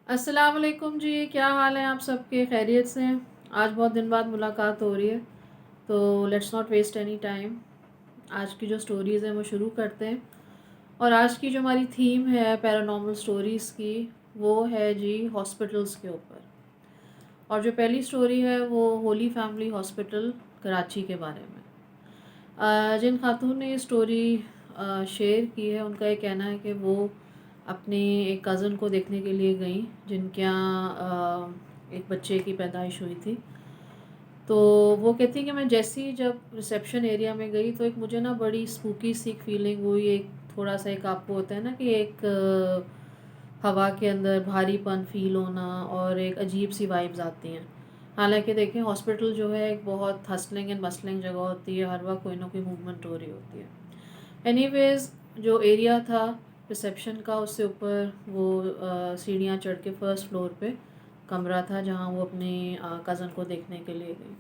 अस्सलाम वालेकुम जी, क्या हाल है आप सबके? खैरियत से हैं? आज बहुत दिन बाद मुलाकात हो रही है, तो let's not waste any time. आज की जो स्टोरीज़ हैं वो शुरू करते हैं। और आज की जो हमारी थीम है पैरानॉर्मल स्टोरीज़ की, वो है जी हॉस्पिटल्स के ऊपर। और जो पहली स्टोरी है वो होली फैमिली हॉस्पिटल कराची के बारे में। जिन खातून ने ये स्टोरी शेयर की है, उनका ये कहना है कि वो अपने एक कज़न को देखने के लिए गई, जिनके यहाँ एक बच्चे की पैदाइश हुई थी। तो वो कहती है कि मैं जैसे ही जब रिसेप्शन एरिया में गई तो एक मुझे ना बड़ी स्पूकी सी फीलिंग हुई। एक थोड़ा सा एक आपको होता है ना कि एक हवा के अंदर भारीपन फील होना और एक अजीब सी वाइब्स आती हैं। हालांकि देखें, हॉस्पिटल जो है एक बहुत हसलिंग एंड मसलिंग जगह होती है, हर वक्त कोई ना कोई मूवमेंट हो रही होती है। एनीवेज, जो एरिया था रिसेप्शन का, उससे ऊपर वो सीढ़ियाँ चढ़ के फर्स्ट फ्लोर पे कमरा था जहाँ वो अपने कज़न को देखने के लिए गई।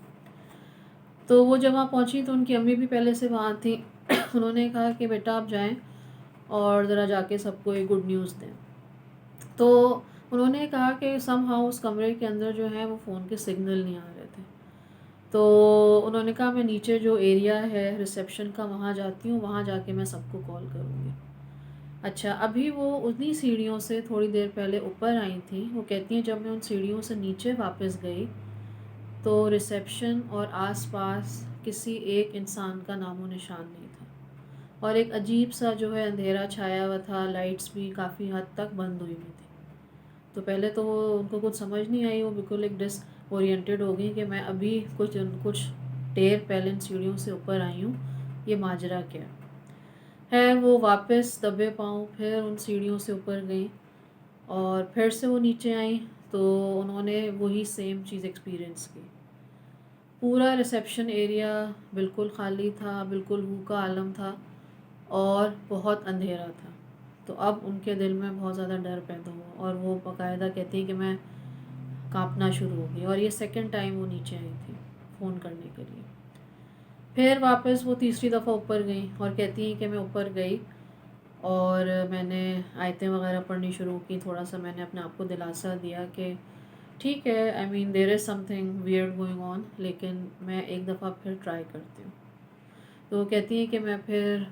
तो वो जब वहाँ पहुँची तो उनकी अम्मी भी पहले से वहाँ थी। उन्होंने कहा कि बेटा आप जाएं और ज़रा जाके सबको एक गुड न्यूज़ दें। तो उन्होंने कहा कि सम हाउ उस कमरे के अंदर जो है वो फ़ोन के सिग्नल नहीं आ रहे थे। तो उन्होंने कहा मैं नीचे जो एरिया है रिसेप्शन का वहाँ जाती हूँ, वहाँ जाके मैं सबको कॉल करूँगी। अच्छा, अभी वो उन्हीं सीढ़ियों से थोड़ी देर पहले ऊपर आई थी। वो कहती हैं जब मैं उन सीढ़ियों से नीचे वापस गई तो रिसेप्शन और आसपास किसी एक इंसान का नामो निशान नहीं था, और एक अजीब सा जो है अंधेरा छाया हुआ था, लाइट्स भी काफ़ी हद तक बंद हुई हुई थी। तो पहले तो वो उनको कुछ समझ नहीं आई, वो बिल्कुल एक डिसओरिएंटेड हो गई कि मैं अभी कुछ देर पहले इन सीढ़ियों से ऊपर आई हूँ, ये माजरा क्या है। वो वापस दबे पाँव फिर उन सीढ़ियों से ऊपर गई और फिर से वो नीचे आई, तो उन्होंने वही सेम चीज़ एक्सपीरियंस की। पूरा रिसेप्शन एरिया बिल्कुल ख़ाली था, बिल्कुल हू का आलम था और बहुत अंधेरा था। तो अब उनके दिल में बहुत ज़्यादा डर पैदा हुआ और वो बाकायदा कहती है कि मैं काँपना शुरू हो गई। और ये सेकंड टाइम वो नीचे आई थी फ़ोन करने के लिए। फिर वापस वो तीसरी दफ़ा ऊपर गई और कहती हैं कि मैं ऊपर गई और मैंने आयतें वगैरह पढ़नी शुरू की। थोड़ा सा मैंने अपने आप को दिलासा दिया कि ठीक है, I mean there is something weird going on, लेकिन मैं एक दफ़ा फिर ट्राई करती हूँ। तो वो कहती हैं कि मैं फिर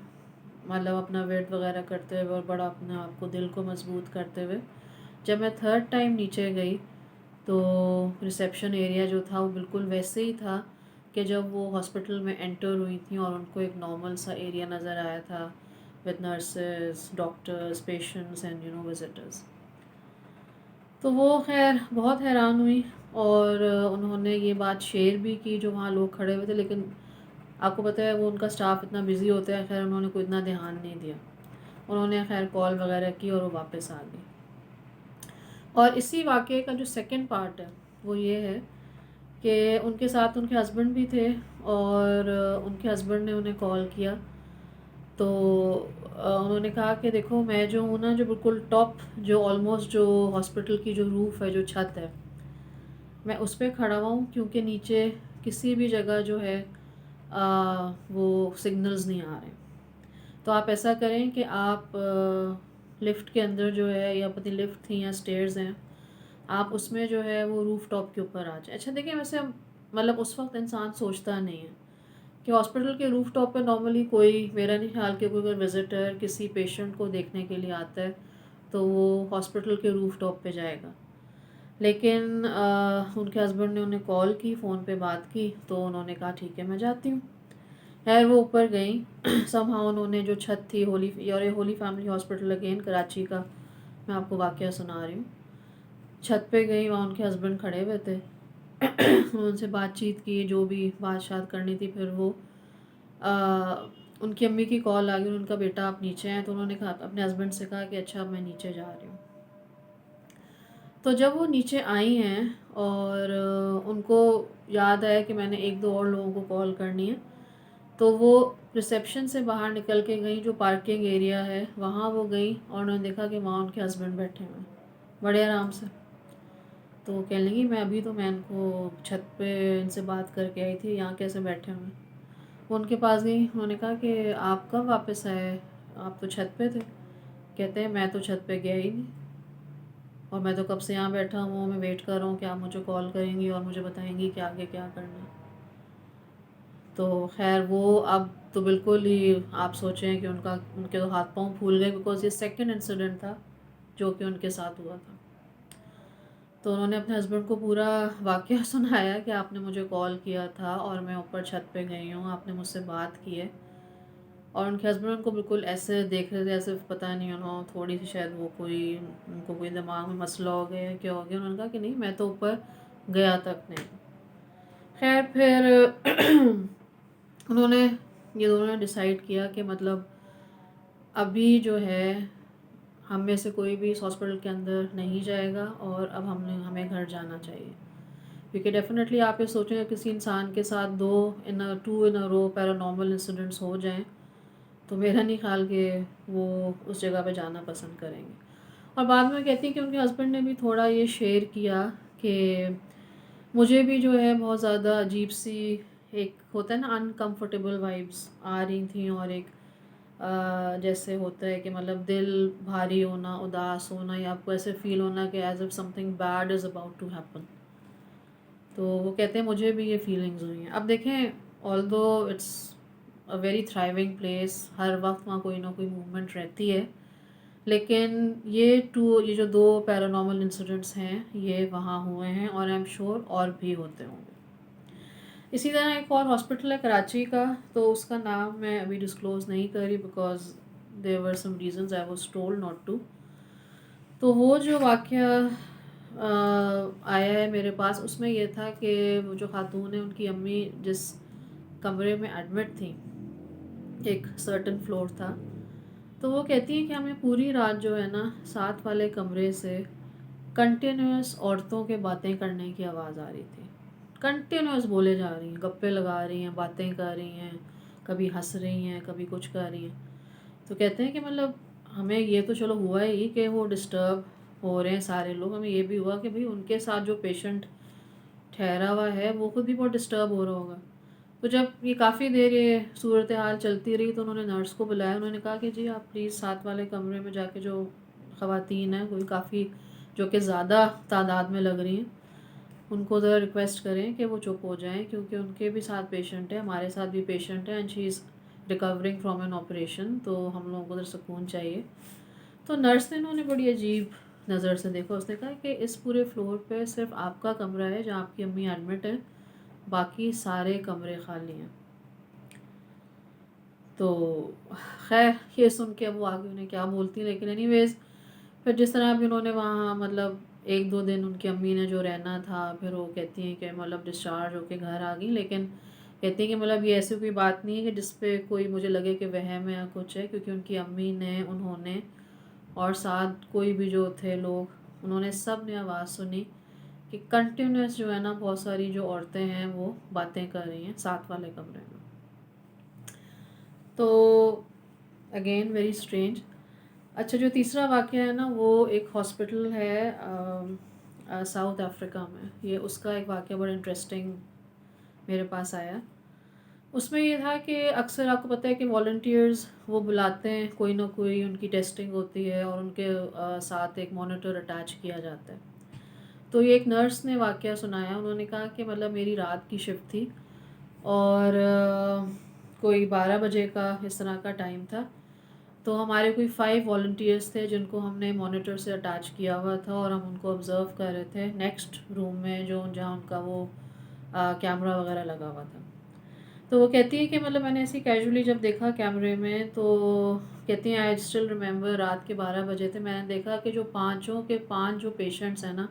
मतलब अपना वेट वगैरह करते हुए और बड़ा अपने आप को दिल को मजबूत करते हुए जब मैं थर्ड टाइम नीचे गई तो रिसेप्शन एरिया जो था वो बिल्कुल वैसे ही था कि जब वो हॉस्पिटल में एंटर हुई थी और उनको एक नॉर्मल सा एरिया नज़र आया था with nurses, doctors, patients and visitors. तो वो खैर बहुत हैरान हुई और उन्होंने ये बात शेयर भी की जो वहाँ लोग खड़े हुए थे, लेकिन आपको पता है वो उनका स्टाफ इतना बिज़ी होता है, खैर उन्होंने कोई इतना ध्यान नहीं दिया। उन्होंने खैर कॉल वगैरह की और वो वापस आ गई। और इसी वाक़े का जो सेकंड पार्ट है वो ये है कि उनके साथ उनके हस्बैंड भी थे और उनके हस्बैंड ने उन्हें कॉल किया। तो उन्होंने कहा कि देखो मैं जो हूँ ना, जो बिल्कुल टॉप, जो ऑलमोस्ट जो हॉस्पिटल की जो रूफ़ है, जो छत है, मैं उस पे खड़ा हुआ हूँ क्योंकि नीचे किसी भी जगह जो है वो सिग्नल्स नहीं आ रहे। तो आप ऐसा करें कि आप लिफ्ट के अंदर जो है, या पता नहीं लिफ्ट थी या स्टेयर्स हैं, आप उसमें जो है वो रूफ टॉप के ऊपर आ जाए। अच्छा देखिए, वैसे मतलब उस वक्त इंसान सोचता नहीं है कि हॉस्पिटल के रूफ टॉप पे नॉर्मली कोई, मेरा नहीं ख्याल कि कोई अगर विज़िटर किसी पेशेंट को देखने के लिए आता है तो वो हॉस्पिटल के रूफ टॉप पे जाएगा। लेकिन उनके हस्बैंड ने उन्हें कॉल की, फ़ोन पे बात की, तो उन्होंने कहा ठीक है मैं जाती हूँ। खैर वो ऊपर गई। समहाउ उन्होंने जो छत थी, Holi family hospital again Karachi का मैं आपको वाक़या सुना रही हूँ। छत पे गई, वहाँ उनके हस्बैंड खड़े हुए थे। उनसे बातचीत की, जो भी बात शात करनी थी। फिर वो अ, उनकी अम्मी की कॉल आ गई, उनका बेटा आप नीचे हैं। तो उन्होंने कहा, अपने हस्बैंड से कहा कि अच्छा अब मैं नीचे जा रही हूँ। तो जब वो नीचे आई हैं और उनको याद आया कि मैंने एक दो और लोगों को कॉल करनी है, तो वो रिसेप्शन से बाहर निकल के गई, जो पार्किंग एरिया है वहाँ वो गई और उन्होंने देखा कि वहाँ उनके हस्बैंड बैठे हुए हैं बड़े आराम से। तो वो कहने लगी मैं इनको छत पे इनसे बात करके आई थी, यहाँ कैसे बैठे हुए हैं। वो उनके पास गई, उन्होंने कहा कि आप कब वापस आए, आप तो छत पे थे। कहते हैं मैं तो छत पे गया ही नहीं। और मैं तो कब से यहाँ बैठा हूँ, मैं वेट कर रहा हूँ कि आप मुझे कॉल करेंगी और मुझे बताएंगी कि आगे क्या करना है। तो खैर वो अब तो बिल्कुल ही आप सोचें कि उनके तो हाथ पाँव फूल गए, बिकॉज़ ये सेकंड इंसिडेंट था जो कि उनके साथ हुआ था। तो उन्होंने अपने हस्बैंड को पूरा वाक़या सुनाया कि आपने मुझे कॉल किया था और मैं ऊपर छत पे गई हूँ, आपने मुझसे बात की है। और उनके हस्बैंड उनको बिल्कुल ऐसे देख रहे थे, ऐसे पता नहीं थोड़ी सी शायद वो कोई उनको कोई दिमाग में मसला हो गया या क्या हो गया। उन्होंने कहा कि नहीं, मैं तो ऊपर गया तक नहीं। खैर फिर उन्होंने ये दोनों ने डिसाइड किया कि मतलब अभी जो है हम में से कोई भी इस हॉस्पिटल के अंदर नहीं जाएगा और अब हमें घर जाना चाहिए। क्योंकि डेफिनेटली आप ये सोचें किसी इंसान के साथ two in a row paranormal incidents हो जाएं, तो मेरा नहीं ख्याल कि वो उस जगह पे जाना पसंद करेंगे। और बाद में कहती हैं कि उनके हस्बैंड ने भी थोड़ा ये शेयर किया कि मुझे भी जो है बहुत ज़्यादा अजीब सी एक होता है ना अनकंफर्टेबल वाइब्स आ रही थी, और एक जैसे होता है कि मतलब दिल भारी होना, उदास होना, या आपको ऐसे फील होना कि as if something bad is about to happen. तो वो कहते हैं मुझे भी ये फीलिंग्स हुई हैं। अब देखें, although it's a very thriving place, हर वक्त वहाँ कोई ना कोई मूवमेंट रहती है, लेकिन ये जो दो पैरानॉर्मल इंसिडेंट्स हैं ये वहाँ हुए हैं, और आई एम श्योर और भी होते होंगे। इसी तरह एक और हॉस्पिटल है कराची का, तो उसका नाम मैं अभी डिस्क्लोज़ नहीं करी because there were some reasons I was told not to. तो वो जो वाक़या आया है मेरे पास, उसमें ये था कि वो जो खातून है उनकी अम्मी जिस कमरे में एडमिट थी, एक सर्टेन फ्लोर था, तो वो कहती है कि हमें पूरी रात जो है ना साथ वाले कमरे से कंटिन्यूस औरतों के बातें करने की आवाज़ आ रही थी। कंटिन्यूस बोले जा रही हैं, गप्पे लगा रही हैं, बातें कर रही हैं, कभी हंस रही हैं, कभी कुछ कर रही हैं। तो कहते हैं कि मतलब हमें ये तो चलो हुआ ही कि वो डिस्टर्ब हो रहे हैं सारे लोग, हमें ये भी हुआ कि भाई उनके साथ जो पेशेंट ठहरा हुआ है वो खुद भी बहुत डिस्टर्ब हो रहा होगा। तो जब ये काफ़ी देर ये सूरत हाल चलती रही तो उन्होंने नर्स को बुलाया। उन्होंने कहा कि जी आप प्लीज़ साथ वाले कमरे में जाके जो ख़वातीन हैं कोई काफ़ी जो कि ज़्यादा तादाद में लग रही हैं, उनको ज़रा रिक्वेस्ट करें कि वो चुप हो जाएं, क्योंकि उनके भी साथ पेशेंट है, हमारे साथ भी पेशेंट है, and she is recovering from an operation, तो हम लोगों को ज़रा सुकून चाहिए। तो नर्स ने उन्होंने बड़ी अजीब नज़र से देखा। उसने कहा कि इस पूरे फ्लोर पे सिर्फ आपका कमरा है जहाँ आपकी अम्मी एडमिट है, बाकी सारे कमरे खाली हैं। तो खैर ये सुन के अब वो आगे उन्हें क्या बोलती, लेकिन एनीवेज़ फिर जिस तरह भी उन्होंने वहाँ मतलब 1-2 दिन उनकी अम्मी ने जो रहना था, फिर वो कहती हैं कि मतलब डिस्चार्ज होके घर आ गई। लेकिन कहती हैं कि मतलब ये ऐसी कोई बात नहीं है कि जिस पे कोई मुझे लगे कि वहम है या कुछ है, क्योंकि उनकी अम्मी ने, उन्होंने और साथ कोई भी जो थे लोग, उन्होंने सब ने आवाज़ सुनी कि कंटिन्यूस जो है ना बहुत सारी जो औरतें हैं वो बातें कर रही हैं साथ वाले कमरे में। तो अगेन वेरी स्ट्रेंज। अच्छा, जो तीसरा वाक़या है ना वो एक हॉस्पिटल है साउथ अफ्रीका में। ये उसका एक वाक़या बड़ा इंटरेस्टिंग मेरे पास आया। उसमें ये था कि अक्सर आपको पता है कि वॉलंटियर्स वो बुलाते हैं, कोई ना कोई उनकी टेस्टिंग होती है और उनके साथ एक मॉनिटर अटैच किया जाता है। तो ये एक नर्स ने वाक़या सुनाया। उन्होंने कहा कि मतलब मेरी रात की शिफ्ट थी और कोई 12 बजे का इस तरह का टाइम था। तो हमारे कोई 5 वॉलंटियर्स थे जिनको हमने मॉनिटर से अटैच किया हुआ था, और हम उनको ऑब्ज़र्व कर रहे थे नेक्स्ट रूम में जो जहाँ उनका वो कैमरा वगैरह लगा हुआ था। तो वो कहती है कि मतलब मैंने ऐसे कैजुअली जब देखा कैमरे में, तो कहती हैं आई स्टिल रिमेंबर रात के 12 बजे थे, मैंने देखा कि जो पाँचों के 5 जो पेशेंट्स हैं ना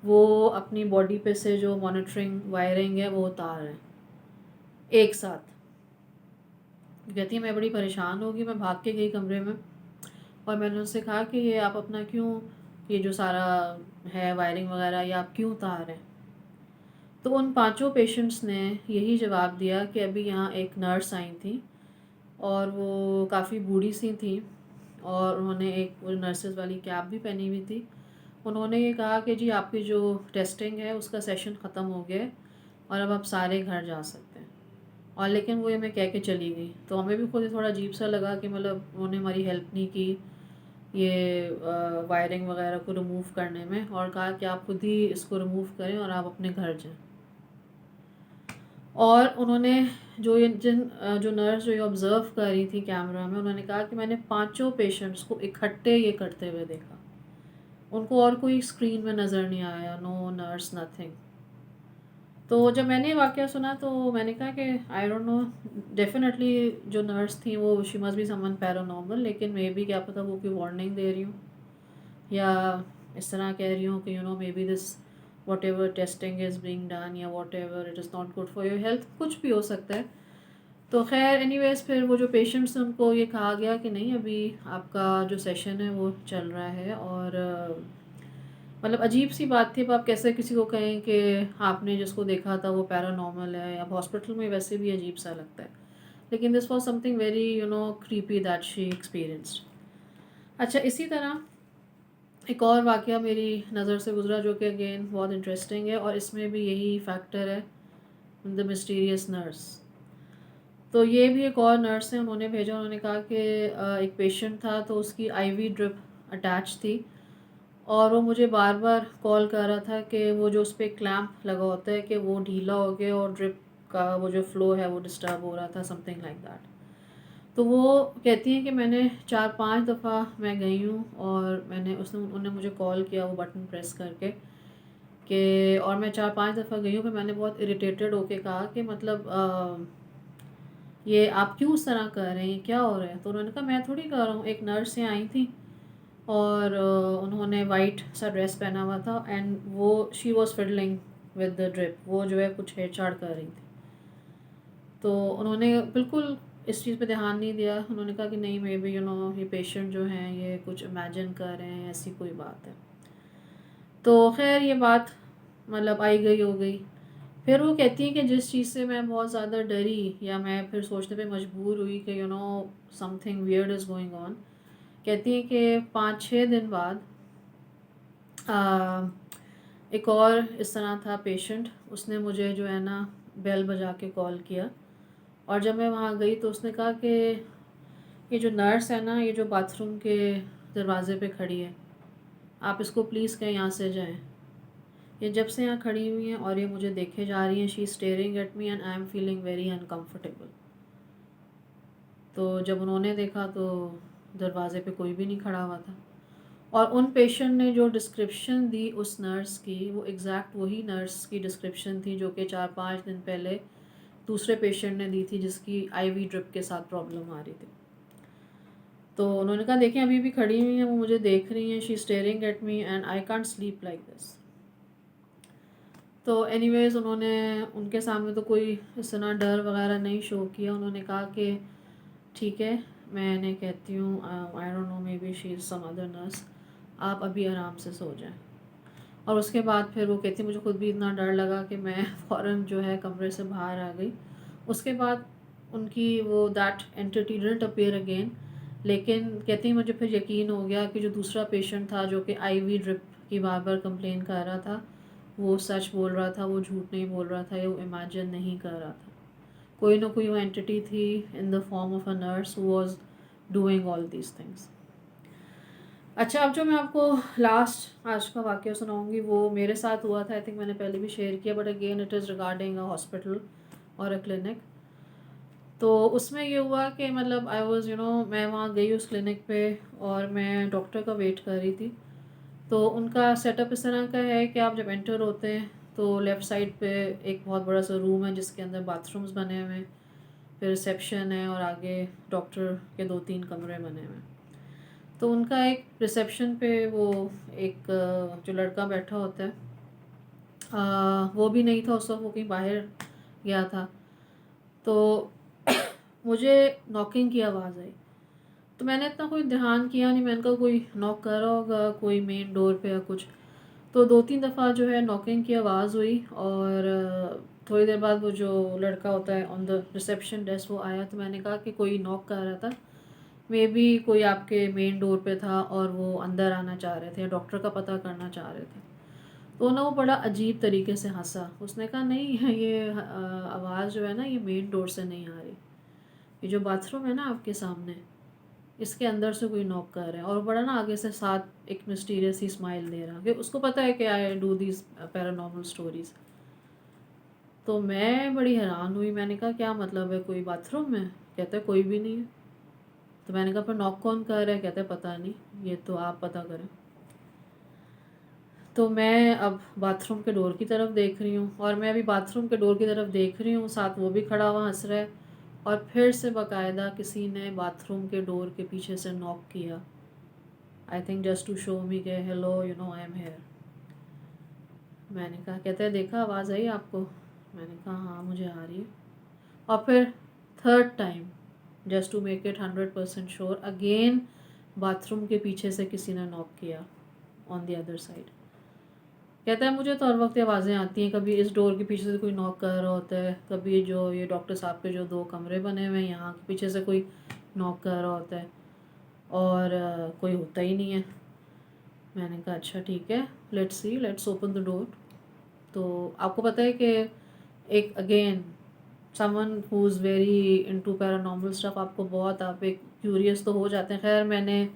वो अपनी बॉडी पे से जो मॉनिटरिंग वायरिंग है वो उतार रहे हैं एक साथ। कहती है मैं बड़ी परेशान हो गई, मैं भाग के गई कमरे में और मैंने उनसे कहा कि ये आप अपना क्यों, ये जो सारा है वायरिंग वगैरह, ये आप क्यों उतार रहे हैं। तो उन पांचों पेशेंट्स ने यही जवाब दिया कि अभी यहाँ एक नर्स आई थी और वो काफ़ी बूढ़ी सी थी, और उन्होंने एक वो नर्सेज वाली कैप भी पहनी हुई थी। उन्होंने ये कहा कि जी आपकी जो टेस्टिंग है उसका सेशन ख़त्म हो गया है और अब आप सारे घर जा सकते हैं। और लेकिन वो ये मैं कह के चली गई, तो हमें भी खुद ही थोड़ा अजीब सा लगा कि मतलब उन्होंने हमारी हेल्प नहीं की। ये वायरिंग वगैरह को रिमूव करने में, और कहा कि आप खुद ही इसको रिमूव करें और आप अपने घर जाएं। और उन्होंने जो नर्स जो ये ऑब्ज़र्व कर रही थी कैमरा में, उन्होंने कहा कि मैंने पांचों पेशेंट्स को इकट्ठे ये करते हुए देखा। उनको और कोई स्क्रीन में नज़र नहीं आया, नो नर्स, नथिंग। तो जब मैंने ये वाक़या सुना तो मैंने कहा कि आई डोंट नो, डेफ़िनेटली जो नर्स थी वो she must be someone paranormal, लेकिन मे बी क्या पता वो कोई वार्निंग दे रही हूँ, या इस तरह कह रही हूँ कि maybe this whatever testing is being done, या whatever it is not good for your health, कुछ भी हो सकता है। तो खैर एनीवेज़ फिर वो जो पेशेंट्स हैं उनको ये कहा गया कि नहीं, अभी आपका जो सेशन है वो चल रहा है। और मतलब अजीब सी बात थी। अब आप कैसे किसी को कहें कि आपने जिसको देखा था वो पैरानॉर्मल है। अब हॉस्पिटल में वैसे भी अजीब सा लगता है, लेकिन this was something very creepy that she experienced. अच्छा, इसी तरह एक और वाक़या मेरी नज़र से गुज़रा जो कि अगेन बहुत इंटरेस्टिंग है, और इसमें भी यही फैक्टर है, द मिस्टीरियस नर्स। तो ये भी एक और नर्स है, उन्होंने भेजा। उन्होंने कहा कि एक पेशेंट था तो उसकी आईवी ड्रिप अटैच थी, और वो मुझे बार बार कॉल कर रहा था कि वो जो उस पर क्लैम्प लगा होता है कि वो ढीला हो गया और ड्रिप का वो जो फ़्लो है वो डिस्टर्ब हो रहा था, समथिंग लाइक दैट। तो वो कहती हैं कि मैंने 4-5 दफ़ा मैं गई हूँ, और मैंने उन्होंने मुझे कॉल किया वो बटन प्रेस करके कि, और मैं 4-5 दफ़ा गई हूँ, फिर मैंने बहुत इरिटेटेड होके कहा कि मतलब ये आप क्यों इस तरह कर रहे हैं, क्या हो रहा है? तो उन्होंने कहा मैं थोड़ी कर रहा हूँ, एक नर्स यहाँ आई थी और उन्होंने वाइट सा ड्रेस पहना हुआ था, एंड वो she was fiddling with the drip, वो जो है कुछ छेड़छाड़ कर रही थी। तो उन्होंने बिल्कुल इस चीज़ पे ध्यान नहीं दिया। उन्होंने कहा कि नहीं, मे बी ये पेशेंट जो हैं ये कुछ इमेजिन कर रहे हैं, ऐसी कोई बात है। तो खैर ये बात मतलब आई गई हो गई। फिर वो कहती हैं कि जिस चीज़ से मैं बहुत ज़्यादा डरी, या मैं फिर सोचने पे मजबूर हुई कि something weird is going on. कहती हैं कि 5-6 दिन बाद आ, एक और इस तरह था पेशेंट, उसने मुझे जो है ना बेल बजा के कॉल किया, और जब मैं वहाँ गई तो उसने कहा कि ये जो नर्स है ना, ये जो बाथरूम के दरवाज़े पे खड़ी है, आप इसको प्लीज़ कहें यहाँ से जाएं। ये जब से यहाँ खड़ी हुई हैं और ये मुझे देखे जा रही हैं, she staring at me and I am feeling very uncomfortable. तो जब उन्होंने देखा तो दरवाज़े पे कोई भी नहीं खड़ा हुआ था, और उन पेशेंट ने जो डिस्क्रिप्शन दी उस नर्स की, वो एग्जैक्ट वही नर्स की डिस्क्रिप्शन थी जो कि 4-5 दिन पहले दूसरे पेशेंट ने दी थी, जिसकी आईवी ड्रिप के साथ प्रॉब्लम आ रही थी। तो उन्होंने कहा देखें, अभी भी खड़ी हुई हैं, वो मुझे देख रही हैं, she staring at me and I can't sleep like this. तो एनीवेज़ उन्होंने उनके सामने तो कोई इस तरह डर वगैरह नहीं शो किया। उन्होंने कहा कि ठीक है, मैंने कहती हूँ I don't know, maybe she is some other nurse, आप अभी आराम से सो जाएं। और उसके बाद फिर वो कहती मुझे खुद भी इतना डर लगा कि मैं फ़ौरन जो है कमरे से बाहर आ गई। उसके बाद उनकी वो that entity didn't appear again. लेकिन कहती मुझे फिर यकीन हो गया कि जो दूसरा पेशेंट था जो कि आईवी ड्रिप की बार बार कंप्लेन कर रहा था, वो सच बोल रहा था, वो झूठ नहीं बोल रहा था, या वो इमेजिन नहीं कर रहा था। कोई ना कोई वो एंटिटी थी in the form of a nurse who was doing all these things. अच्छा, अब जो मैं आपको लास्ट आज का वाक़या सुनाऊँगी वो मेरे साथ हुआ था। आई थिंक मैंने पहले भी शेयर किया, but again it is regarding a hospital और अ क्लिनिक। तो उसमें ये हुआ कि मतलब आई वाज़ मैं वहाँ गई उस क्लिनिक पे, और मैं डॉक्टर का वेट कर रही थी। तो उनका सेटअप इस तरह का है कि आप जब एंटर होते हैं तो लेफ़्ट साइड पे एक बहुत बड़ा सा रूम है जिसके अंदर बाथरूम्स बने हुए हैं, फिर रिसेप्शन है, और आगे डॉक्टर के 2-3 कमरे बने हुए हैं। तो उनका एक रिसेप्शन पे वो एक जो लड़का बैठा होता है, वो भी नहीं था उस वक्त, वो कहीं बाहर गया था। तो मुझे नॉकिंग की आवाज़ आई, तो मैंने इतना कोई ध्यान किया नहीं। मैंने कहा कोई नॉक कर रहा होगा, कोई मेन डोर पे या कुछ। तो 2-3 दफ़ा जो है नॉकिंग की आवाज़ हुई, और थोड़ी देर बाद वो जो लड़का होता है ऑन द रिसेप्शन डेस्क वो आया। तो मैंने कहा कि कोई नॉक कर रहा था, मे बी कोई आपके मेन डोर पे था और वो अंदर आना चाह रहे थे, या डॉक्टर का पता करना चाह रहे थे। तो ना वो बड़ा अजीब तरीके से हंसा। उसने कहा नहीं, ये आवाज़ जो है ना, ये मेन डोर से नहीं आ रही, ये जो बाथरूम है ना आपके सामने, इसके अंदर से कोई नॉक कर रहा है, और बड़ा ना आगे से साथ एक मिस्टीरियस ही स्माइल दे रहा कि उसको पता है कि I do these paranormal stories. तो मैं बड़ी हैरान हुई, मैंने कहा क्या मतलब है, कोई बाथरूम में? कहता है कोई भी नहीं है। तो मैंने कहा पर नॉक कौन कर रहा है? कहता है पता नहीं, ये तो आप पता करें। तो मैं अब बाथरूम के डोर की तरफ देख रही हूँ, और मैं अभी बाथरूम के डोर की तरफ देख रही हूँ, साथ वो भी खड़ा हुआ हंस रहा है, और फिर से बाकायदा किसी ने बाथरूम के डोर के पीछे से नॉक किया। I think just to show me के hello you know I am here. मैंने कहा, कहते हैं देखा आवाज़ आई आपको? मैंने कहा हाँ मुझे आ रही है। और फिर third time, just to make it 100% sure, again bathroom के पीछे से किसी ने नॉक किया ऑन द अदर साइड। कहता है मुझे तो हर वक्त आवाज़ें आती हैं, कभी इस डोर के पीछे से कोई नॉक कर रहा होता है, कभी जो ये डॉक्टर साहब के जो 2 कमरे बने हुए हैं यहाँ के पीछे से कोई नॉक कर रहा होता है, और कोई होता ही नहीं है। मैंने कहा अच्छा ठीक है, let's see, let's open the door. तो आपको पता है कि एक again someone who is very into paranormal stuff, आपको बहुत आप एक क्यूरियस तो हो जाते हैं। खैर मैंने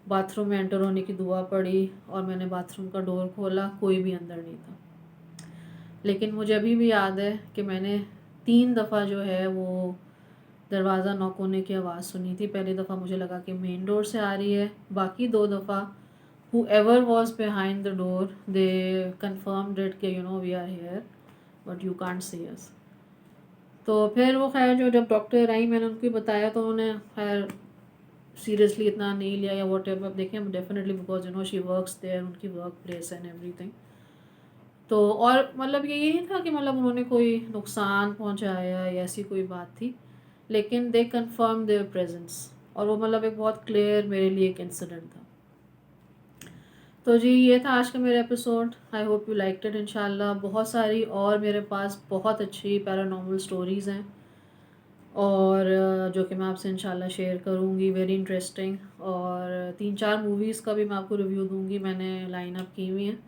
बाथरूम में एंटर होने की दुआ पड़ी, और मैंने बाथरूम का डोर खोला, कोई भी अंदर नहीं था। लेकिन मुझे अभी भी याद है कि मैंने 3 दफ़ा जो है वो दरवाज़ा नॉक होने की आवाज़ सुनी थी। पहली दफ़ा मुझे लगा कि मेन डोर से आ रही है, बाकी 2 दफ़ा whoever was behind the door they confirmed it कि you know we are here but you can't see us। तो फिर वो खैर जो जब डॉक्टर आई मैंने उनको बताया, तो उन्होंने खैर सीरियसली इतना नहीं लिया या वॉट एवर। अब देखें definitely because you know she works there, उनकी वर्क प्लेस एंड एवरीथिंग। तो और मतलब ये नहीं था कि मतलब उन्होंने कोई नुकसान पहुंचाया या ऐसी कोई बात थी, लेकिन दे कंफर्म देयर प्रेजेंस, और वो मतलब एक बहुत क्लियर मेरे लिए एक इंसिडेंट था। तो जी ये था आज का मेरा episode. I hope you liked it. इंशाल्लाह बहुत सारी और मेरे पास बहुत अच्छी पैरानॉर्मल स्टोरीज़ हैं, और जो कि मैं आपसे इंशाल्लाह शेयर करूँगी, वेरी इंटरेस्टिंग। और 3-4 मूवीज़ का भी मैं आपको रिव्यू दूँगी, मैंने लाइन अप की हुई हैं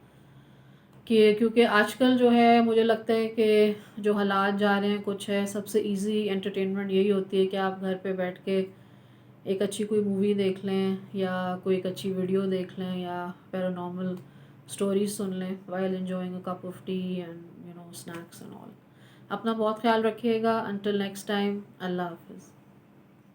कि क्योंकि आजकल जो है मुझे लगता है कि जो हालात जा रहे हैं कुछ है, सबसे इजी एंटरटेनमेंट यही होती है कि आप घर पे बैठ के एक अच्छी कोई मूवी देख लें, या कोई एक अच्छी वीडियो देख लें, या पैरानॉर्मल स्टोरीज सुन लें while enjoying a cup of T and you know snacks and all. अपना बहुत ख्याल रखिएगा। अंटिल नेक्स्ट टाइम, अल्लाह हाफिज़।